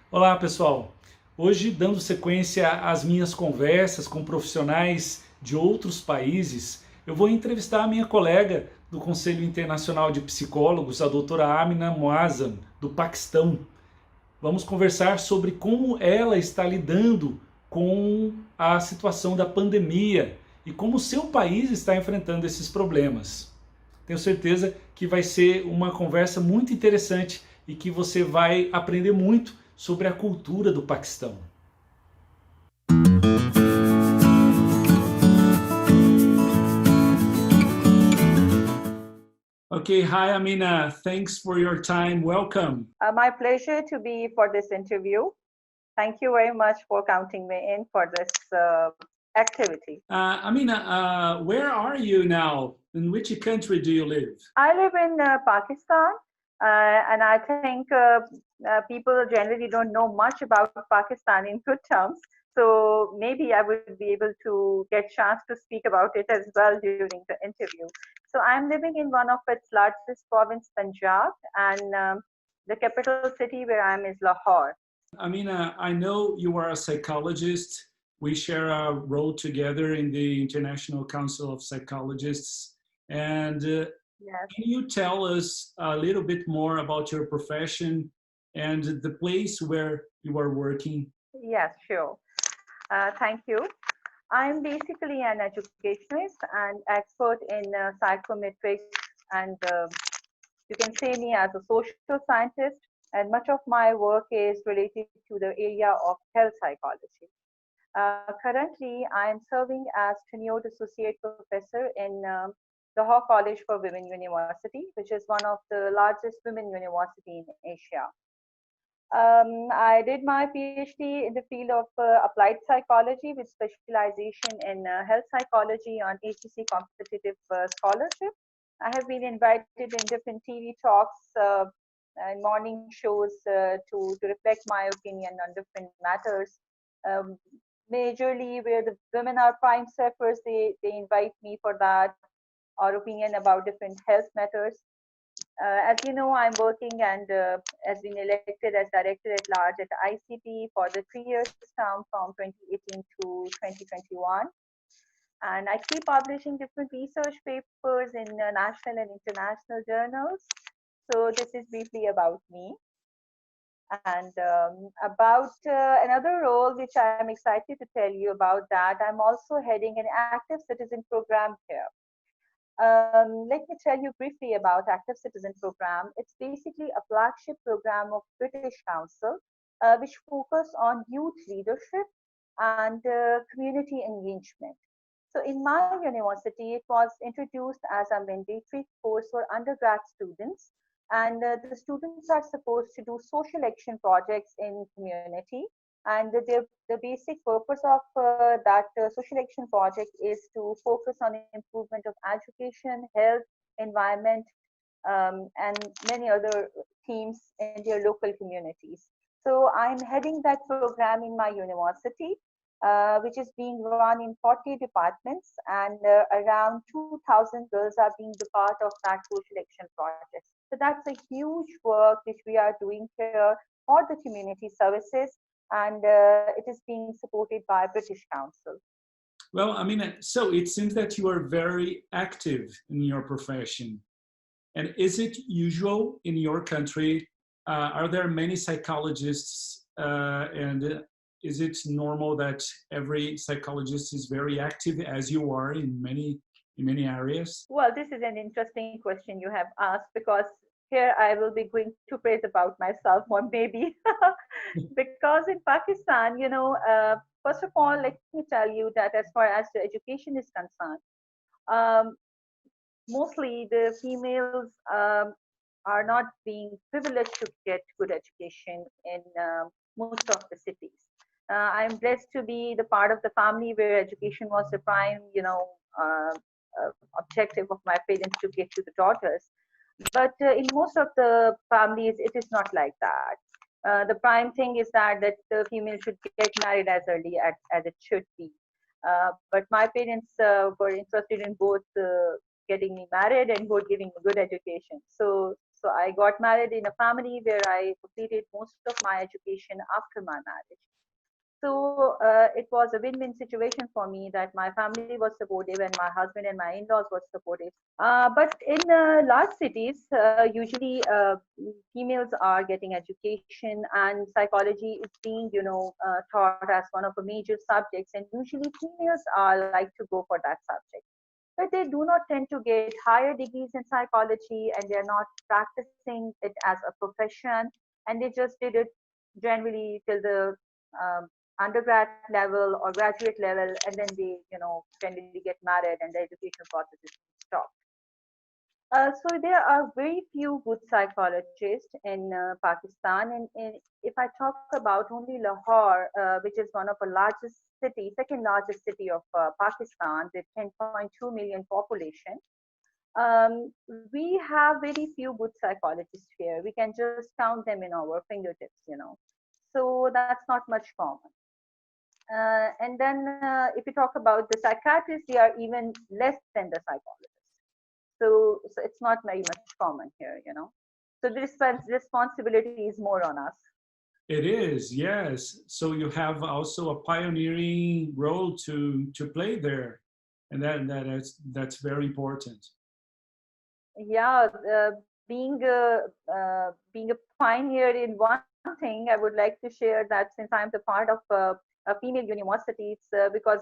Olá, pessoal. Hoje, dando sequência às minhas conversas com profissionais de outros países, eu vou entrevistar a minha colega do Conselho Internacional de Psicólogos, a doutora Amina Moazzam, do Paquistão. Vamos conversar sobre como ela está lidando com a situação da pandemia e como o seu país está enfrentando esses problemas. Tenho certeza que vai ser uma conversa muito interessante e que você vai aprender muito sobre a cultura do Paquistão. Okay, hi Amina, thanks for your time. Welcome. My pleasure to be for this interview. Thank you very much for counting me in for this activity. Amina, where are you now? In which country do you live? I live in Pakistan, and I think people generally don't know much about Pakistan in good terms. So maybe I would be able to get chance to speak about it as well during the interview. So I'm living in one of its largest province, Punjab, and the capital city where I'm is Lahore. Amina, I know you are a psychologist. We share a role together in the International Council of Psychologists. And Yes. can you tell us a little bit more about your profession and the place where you are working? Yes, sure. Thank you. I'm basically an educationist and expert in psychometrics, and you can say me as a social scientist. And much of my work is related to the area of health psychology. Currently, I'm serving as tenured associate professor in the Law College for Women University, which is one of the largest women university in Asia. I did my PhD in the field of applied psychology with specialization in health psychology on HEC competitive scholarship. I have been invited in different TV talks and morning shows to reflect my opinion on different matters. Um, Majorly where the women are prime sufferers, they invite me for that, or opinion about different health matters. As you know, I'm working and has been elected as director at large at ICP for the 3 years term from 2018 to 2021. And I keep publishing different research papers in national and international journals. So this is briefly about me. And about another role which I'm excited to tell you about, that I'm also heading an active citizen program here. Let me tell you briefly about Active Citizen Program. It's basically a flagship program of British Council, which focus on youth leadership and community engagement. So in my university, it was introduced as a mandatory course for undergrad students, and the students are supposed to do social action projects in community. And the basic purpose of that social action project is to focus on improvement of education, health, environment, and many other themes in their local communities. So I'm heading that program in my university, which is being run in 40 departments, and around 2,000 girls are being the part of that social action project. So that's a huge work which we are doing here for the community services, and it is being supported by British Council. Well, I mean, so it seems that you are very active in your profession. And is it usual in your country? Are there many psychologists, and is it normal that every psychologist is very active as you are in many areas? Well, this is an interesting question you have asked, because here I will be going to praise about myself more maybe. Because in Pakistan, first of all, let me tell you that as far as the education is concerned, um, mostly the females are not being privileged to get good education in most of the cities. I'm blessed to be the part of the family where education was the prime, uh, objective of my parents to get to the daughters. But in most of the families, it is not like that. The prime thing is that the female should get married as early as it should be. But my parents were interested in both getting me married and both giving a good education. So So I got married in a family where I completed most of my education after my marriage. So it was a win-win situation for me that my family was supportive and my husband and my in-laws were supportive. But in large cities, usually females are getting education and psychology is being, taught as one of the major subjects. And usually females are like to go for that subject. But they do not tend to get higher degrees in psychology and they're not practicing it as a profession. And they just did it generally till the um, undergrad level or graduate level, and then they, generally get married and the education process is stopped. So there are very few good psychologists in Pakistan, and if I talk about only Lahore, which is one of the largest city, second largest city of Pakistan with 10.2 million population, we have very few good psychologists here. We can just count them in our fingertips. So that's not much common. And then if you talk about the psychiatrists, they are even less than the psychologists. So it's not very much common here. So the responsibility is more on us. It is, yes. So you have also a pioneering role to play there, and that's very important. Yeah, being a pioneer in one thing, I would like to share that since I'm the part of a female university, it's because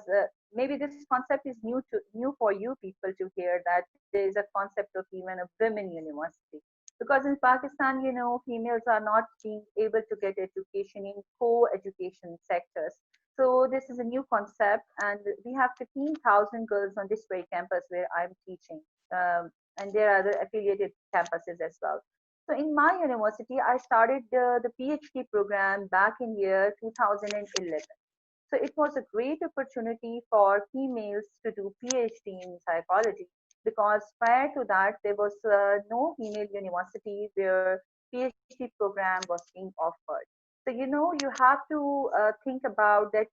maybe this concept is new for you people to hear that there is a concept of even a women university. Because in Pakistan, females are not being able to get education in co-education sectors. So this is a new concept, and we have 15,000 girls on this very campus where I'm teaching. And there are other affiliated campuses as well. So in my university, I started the PhD program back in year 2011. So it was a great opportunity for females to do PhD in psychology because prior to that, there was no female university where PhD program was being offered. So, you have to think about that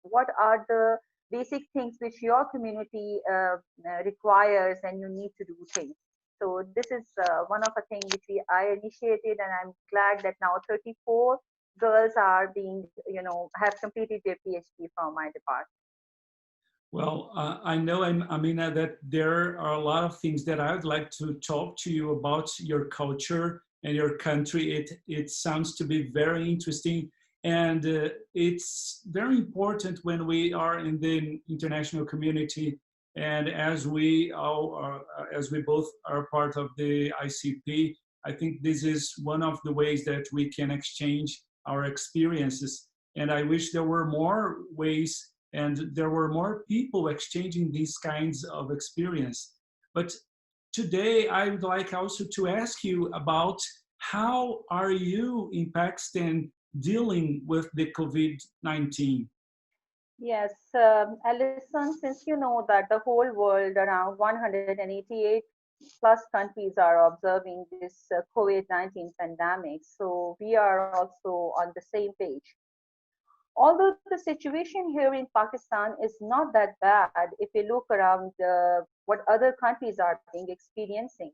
what are the basic things which your community requires and you need to do things. So this is one of the things which I initiated, and I'm glad that now 34 girls are being, have completed their PhD from my department. Well, I know, Amina, that there are a lot of things that I would like to talk to you about your culture and your country. It sounds to be very interesting, and it's very important when we are in the international community. And as we both are part of the ICP, I think this is one of the ways that we can exchange our experiences. And I wish there were more ways and there were more people exchanging these kinds of experience. But today I would like also to ask you about how are you in Pakistan dealing with the COVID-19? Yes, Alison, since you know that the whole world, around 188 plus countries are observing this COVID-19 pandemic, so we are also on the same page. Although the situation here in Pakistan is not that bad if you look around what other countries are being experiencing,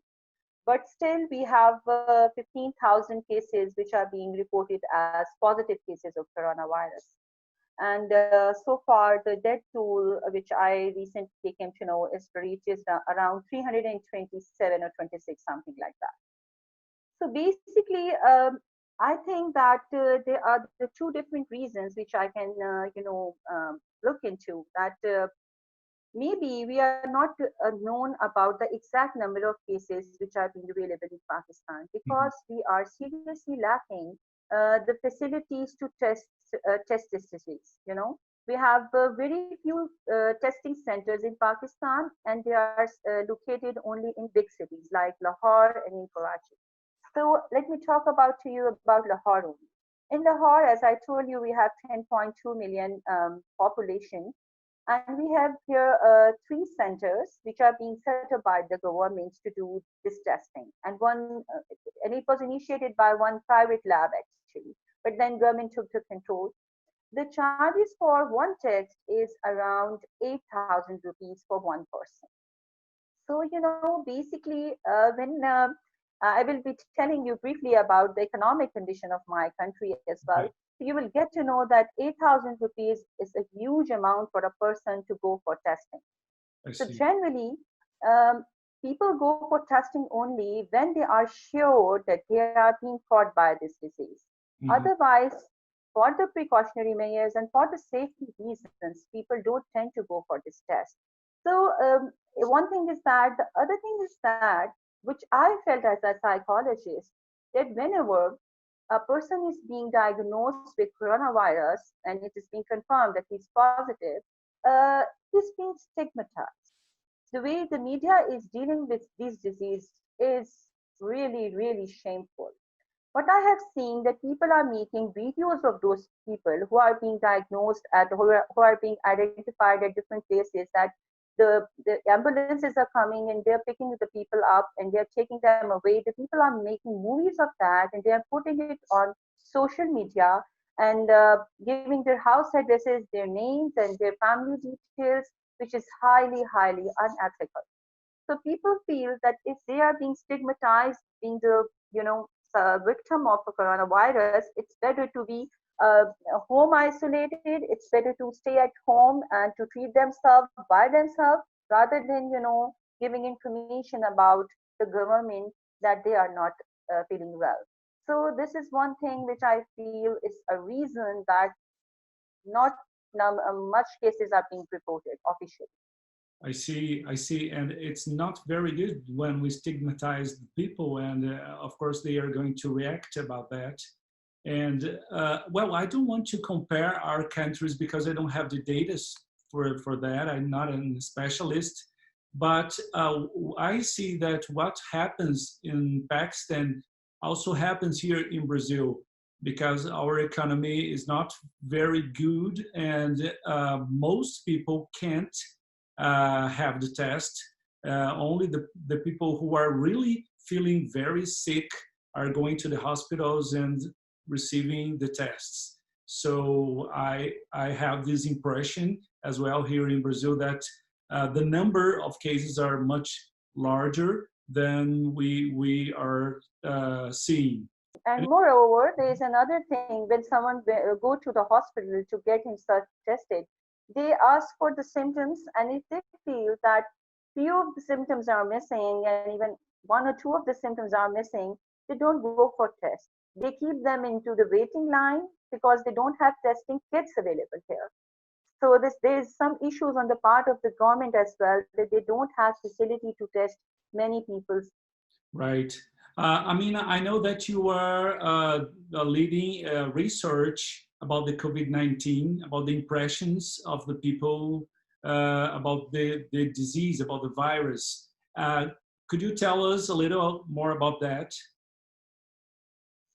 but still we have 15,000 cases which are being reported as positive cases of coronavirus. And so far, the death toll, which I recently came to know, is reaches around 327 or 26, something like that. So basically, I think that there are the two different reasons which I can, look into. That maybe we are not known about the exact number of cases which are being available in Pakistan Mhm. because we are seriously lacking the facilities to test this disease. We have very few testing centers in Pakistan, and they are located only in big cities like Lahore and in Karachi. So let me talk about to you about Lahore only. In Lahore, as I told you, we have 10.2 million population, and we have here three centers which are being set up by the government to do this testing. And it was initiated by one private lab actually, but then government took the control. The charges for one test is around 8,000 rupees for one person. So, basically, when I will be telling you briefly about the economic condition of my country as well. Okay. So you will get to know that 8,000 rupees is a huge amount for a person to go for testing. I So see. generally, um, people go for testing only when they are sure that they are being caught by this disease. Hmm. Otherwise, for the precautionary measures and for the safety reasons, people don't tend to go for this test. So one thing is that, the other thing is that, which I felt as a psychologist, that whenever a person is being diagnosed with coronavirus and it is being confirmed that he's positive, he's being stigmatized. The way the media is dealing with this disease is really, really shameful. What I have seen that people are making videos of those people who are being diagnosed at, who are being identified at different places, that the ambulances are coming and they're picking the people up and they're taking them away. The people are making movies of that and they're putting it on social media and giving their house addresses, their names and their family details, which is highly, highly unethical. So people feel that if they are being stigmatized, being the victim of a coronavirus, it's better to be uh, home isolated. It's better to stay at home and to treat themselves by themselves rather than giving information about the government that they are not feeling well. So this is one thing which I feel is a reason that not much cases are being reported officially. I see, and it's not very good when we stigmatize the people, and of course they are going to react about that. And well, I don't want to compare our countries because I don't have the data for that. I'm not a specialist, but I see that what happens in Pakistan also happens here in Brazil because our economy is not very good, and most people can't have the test. Only the people who are really feeling very sick are going to the hospitals and receiving the tests. So I have this impression as well here in Brazil that the number of cases are much larger than we are seeing. And moreover, there is another thing: when someone go to the hospital to get himself tested, they ask for the symptoms, and if they feel that few of the symptoms are missing, and even one or two of the symptoms are missing, they don't go for tests. They keep them into the waiting line because they don't have testing kits available here. So there is some issues on the part of the government as well, that they don't have facility to test many people. Right. I mean, I know that you are leading research about the COVID-19, about the impressions of the people, about the disease, about the virus. Could you tell us a little more about that?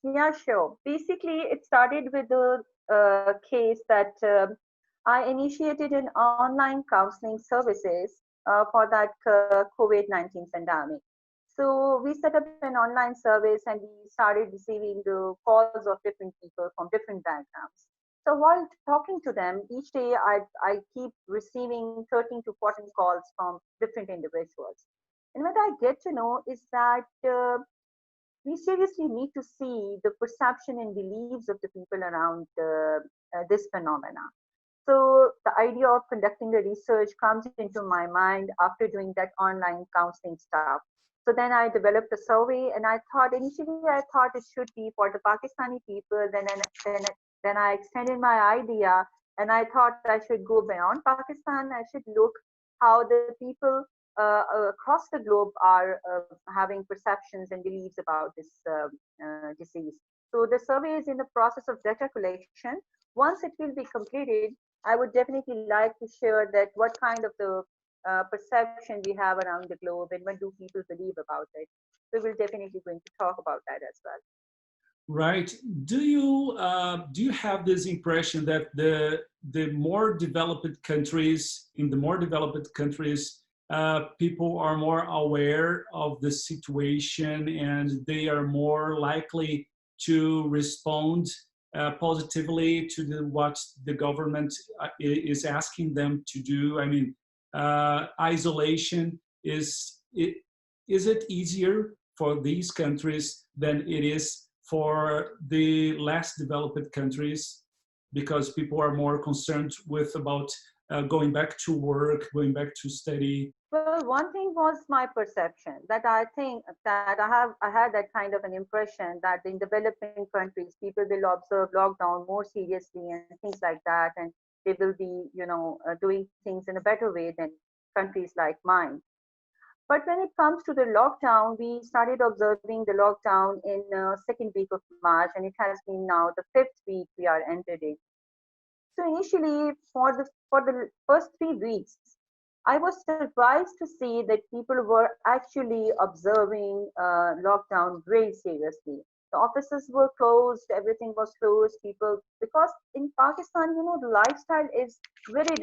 Yeah, sure. Basically, it started with a case that I initiated an online counseling services for that COVID-19 pandemic. So we set up an online service and we started receiving the calls of different people from different backgrounds. So while talking to them each day, I keep receiving 13 to 14 calls from different individuals. And what I get to know is that we seriously need to see the perception and beliefs of the people around this phenomena. So the idea of conducting the research comes into my mind after doing that online counseling stuff. So then I developed a survey, and I thought initially I thought it should be for the Pakistani people. Then I extended my idea, and I thought I should go beyond Pakistan. I should look how the people across the globe are having perceptions and beliefs about this disease. So the survey is in the process of data collection. Once it will be completed, I would definitely like to share that what kind of the perception we have around the globe and what do people believe about it. We will definitely going to talk about that as well. Right. Do you have this impression that the more developed countries, in the more developed countries, people are more aware of the situation and they are more likely to respond positively to what the government is asking them to do? I mean, isolation is it easier for these countries than it is for the less developed countries, because people are more concerned with about going back to work, going back to study. Well, one thing was my perception that I think that I had that kind of an impression that in developing countries people will observe lockdown more seriously and things like that, and they will be, doing things in a better way than countries like mine. But when it comes to the lockdown, we started observing the lockdown in second week of March, and it has been now the fifth week we are entered in. So initially, for the first 3 weeks, I was surprised to see that people were actually observing lockdown very seriously. The offices were closed, everything was closed. People, because in Pakistan, the lifestyle is very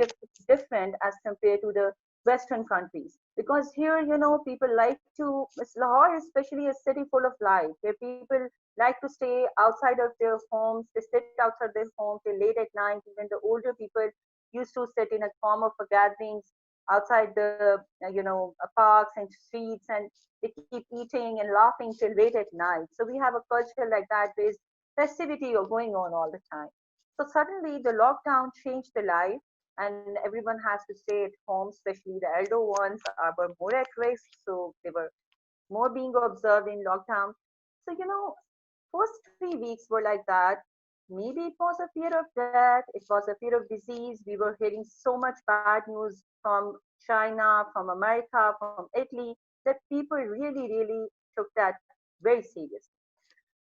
different as compared to the Western countries. Because here, people like to, Lahore is especially a city full of life, where people like to stay outside of their homes. They sit outside their homes till late at night. Even the older people used to sit in a form of a gatherings outside the parks and streets, and they keep eating and laughing till late at night. So we have a culture like that. There's festivity going on all the time. So suddenly the lockdown changed the life, and everyone has to stay at home, especially the elder ones were more at risk, so they were more being observed in lockdown. So, first 3 weeks were like that. Maybe it was a fear of death, it was a fear of disease. We were hearing so much bad news from China, from America, from Italy, that people really, really took that very seriously.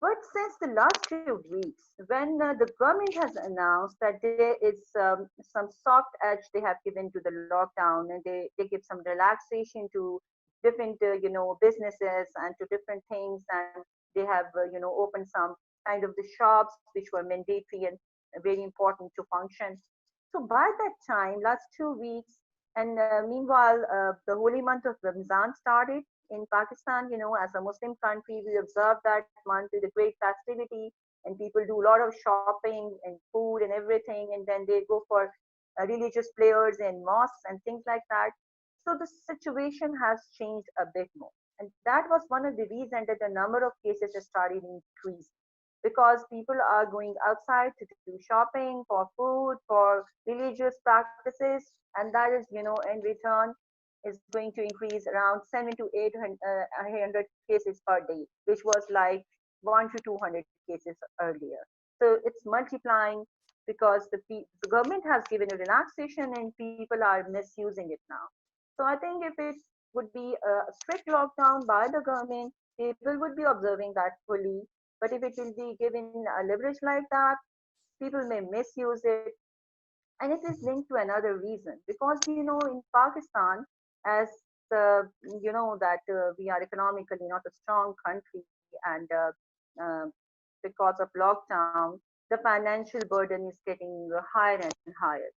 But since the last 2 weeks, when the government has announced that there is some soft edge they have given to the lockdown, and they give some relaxation to different businesses and to different things, and they have opened some kind of the shops which were mandatory and very important to function. So by that time, last 2 weeks, and meanwhile, the holy month of Ramzan started in Pakistan. As a Muslim country, we observe that month with a great festivity, and people do a lot of shopping and food and everything, and then they go for religious prayers in mosques and things like that. So the situation has changed a bit more, and that was one of the reasons that the number of cases has started increasing, because people are going outside to do shopping for food, for religious practices, and that is, in return, is going to increase around 7 to 800 cases per day, which was like 1 to 200 cases earlier. So it's multiplying because the government has given a relaxation and people are misusing it now. So I think if it would be a strict lockdown by the government, people would be observing that fully. But if it will be given a leverage like that, people may misuse it. And it is linked to another reason, because in Pakistan, as that we are economically not a strong country, and because of lockdown, the financial burden is getting higher and higher.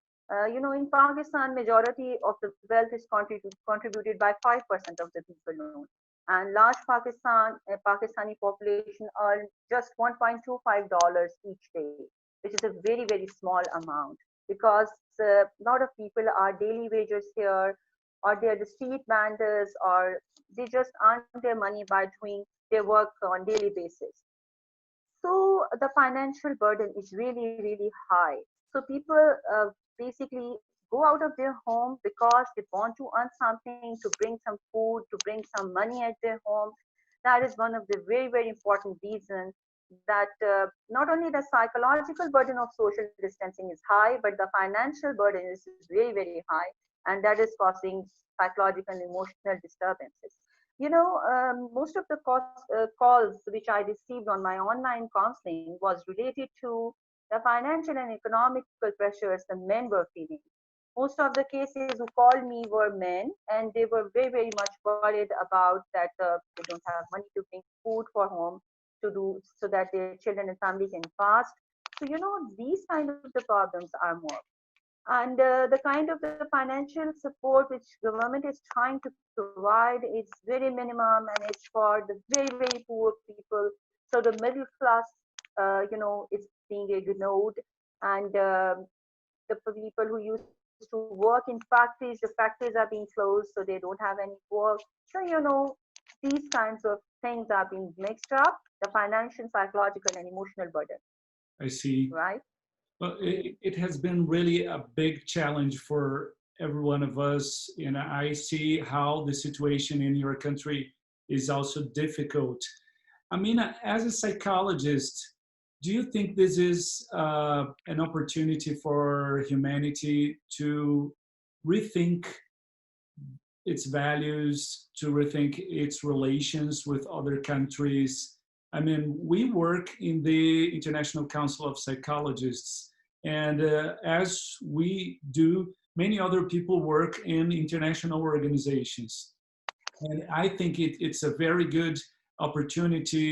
In Pakistan, majority of the wealth is contributed by 5% of the people known, and large Pakistani population earn just $1.25 each day, which is a very, very small amount, because a lot of people are daily wagers here, or they are the street vendors, or they just earn their money by doing their work on daily basis. So the financial burden is really, really high. So people basically go out of their home because they want to earn something, to bring some food, to bring some money at their home. That is one of the very, very important reasons, that not only the psychological burden of social distancing is high, but the financial burden is very, very high, and that is causing psychological and emotional disturbances. Most of the calls which I received on my online counseling was related to the financial and economical pressures the men were feeling. Most of the cases who called me were men, and they were very, very much worried about that they don't have money to bring food for home to do, so that their children and family can fast. So these kind of the problems are more, and the kind of the financial support which government is trying to provide is very minimum, and it's for the very, very poor people. So the middle class is being ignored, and the people who used to work in factories, the factories are being closed, so they don't have any work. So these kinds of things are being mixed up, the financial, psychological, and emotional burden, I see. right? Well, it has been really a big challenge for every one of us. And I see how the situation in your country is also difficult. I mean, as a psychologist, do you think this is an opportunity for humanity to rethink its values, to rethink its relations with other countries? I mean, we work in the International Council of Psychologists, and as we do, many other people work in international organizations. And I think it's a very good opportunity.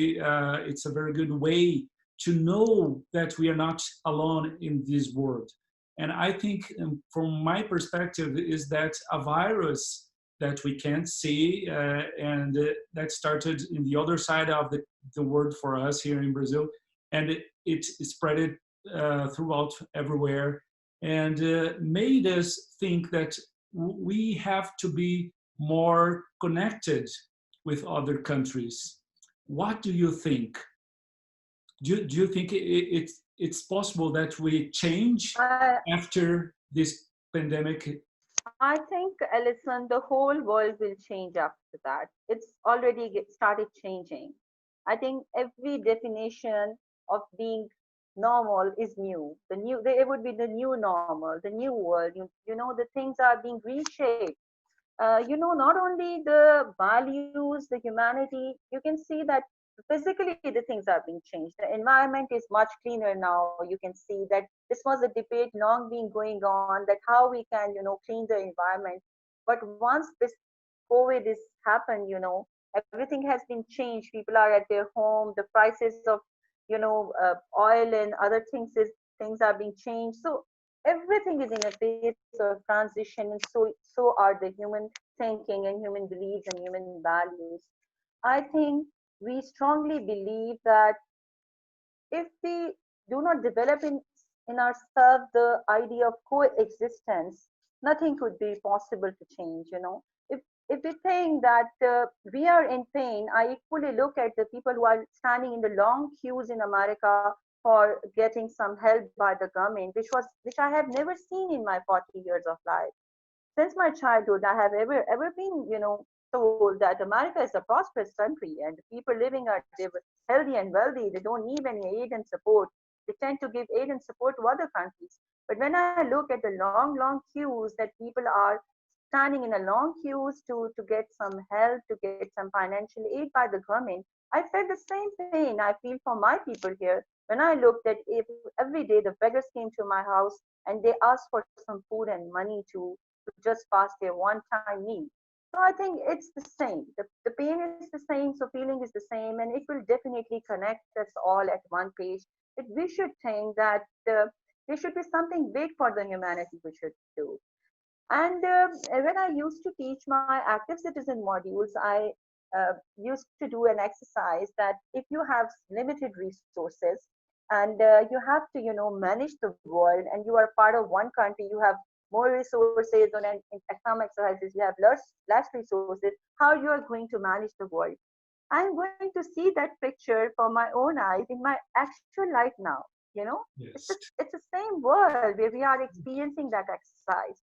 It's a very good way to know that we are not alone in this world. And I think, from my perspective, is that a virus that we can't see, and that started in the other side of the world for us here in Brazil, and it spread throughout everywhere, and made us think that we have to be more connected with other countries. What do you think? Do you think it's possible that we change I, after this pandemic? I think, Alison, the whole world will change after that. It's already started changing. I think every definition of being normal is new. It would be the new normal, the new world. The things are being reshaped. Not only the values, the humanity, you can see that physically the things are being changed. The environment is much cleaner now. You can see that this was a debate long been going on, that how we can, clean the environment. But once this COVID is happened, everything has been changed. People are at their home. The prices of, oil and other things are being changed. So everything is in a phase of transition, and so are the human thinking and human beliefs and human values. I think we strongly believe that if we do not develop in ourselves the idea of coexistence, nothing could be possible to change. If we think that we are in pain, I equally look at the people who are standing in the long queues in America for getting some help by the government, which I have never seen in my 40 years of life. Since my childhood, I have ever been, told that America is a prosperous country and the people living are healthy and wealthy. They don't need any aid and support. They tend to give aid and support to other countries. But when I look at the long queues that people are standing in a long queues to get some help, to get some financial aid by the government, I felt the same pain I feel for my people here. When I looked at, if every day the beggars came to my house and they asked for some food and money to just pass their one-time need. So I think it's the same. The pain is the same, so feeling is the same, and it will definitely connect us all at one page. That we should think that there should be something big for the humanity we should do. And when I used to teach my active citizen modules, I used to do an exercise that if you have limited resources and you have to, manage the world, and you are part of one country, you have more resources, or in some exercises you have less resources, how you are going to manage the world. I'm going to see that picture from my own eyes in my actual life now. You know, Yes. it's the same world where we are experiencing that exercise.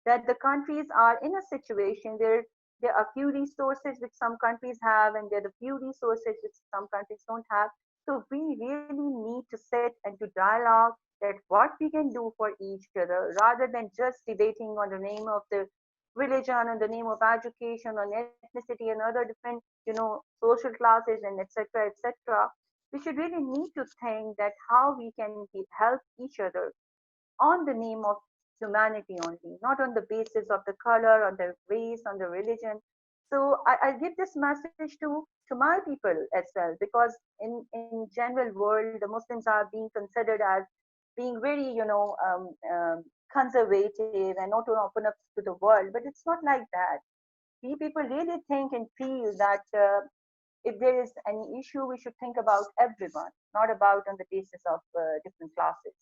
That the countries are in a situation where there are few resources which some countries have, and there are the few resources which some countries don't have. So we really need to sit and to dialogue that what we can do for each other, rather than just debating on the name of the religion, on the name of education, on ethnicity and other different, social classes and etc. etc. We should really need to think that how we can help each other on the name of humanity only, not on the basis of the color, on the race, on the religion. So I give this message to my people as well, because in general world, the Muslims are being considered as being very, conservative and not to open up to the world. But it's not like that. We people really think and feel that if there is any issue, we should think about everyone, not about on the basis of different classes.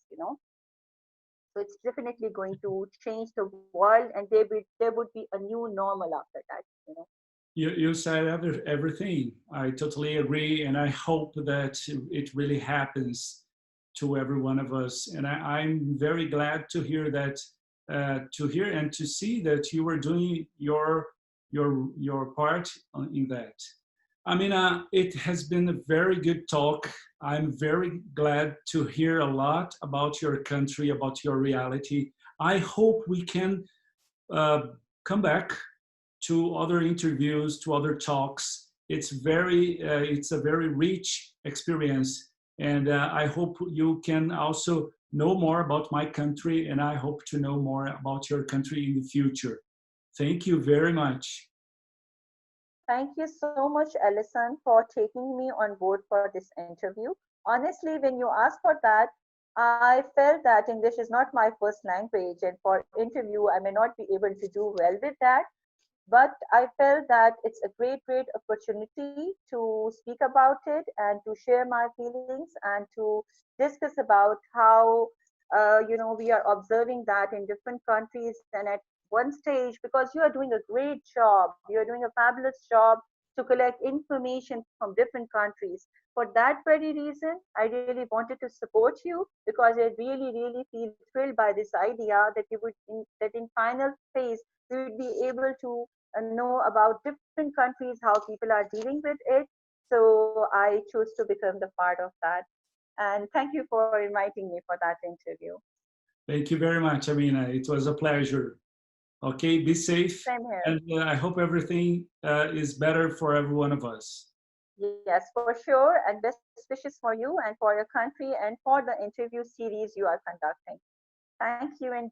So it's definitely going to change the world, and there would be a new normal after that. You said everything. I totally agree, and I hope that it really happens to every one of us. And I'm very glad to hear that, to hear and to see that you were doing your part in that. I mean, it has been a very good talk. I'm very glad to hear a lot about your country, about your reality. I hope we can uh, come back to other interviews, to other talks. It's a very rich experience, and I hope you can also know more about my country, and I hope to know more about your country in the future. Thank you very much. Thank you so much, Alison, for taking me on board for this interview. Honestly, when you asked for that, I felt that English is not my first language, and for interview, I may not be able to do well with that. But I felt that it's a great opportunity to speak about it and to share my feelings and to discuss about how we are observing that in different countries and at one stage, because you are doing a great job, you are doing a fabulous job to collect information from different countries. For that very reason, I really wanted to support you, because I really feel thrilled by this idea that that in final phase we would be able to know about different countries, how people are dealing with it. So I chose to become the part of that. And thank you for inviting me for that interview. Thank you very much, Amina. It was a pleasure. Okay, be safe, Same here. and I hope everything is better for every one of us. Yes, for sure. And best wishes for you and for your country and for the interview series you are conducting. Thank you and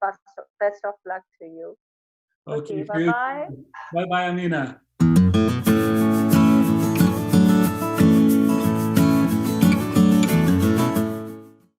best of luck to you. Okay, Okay, bye good. bye. Bye bye, Amina.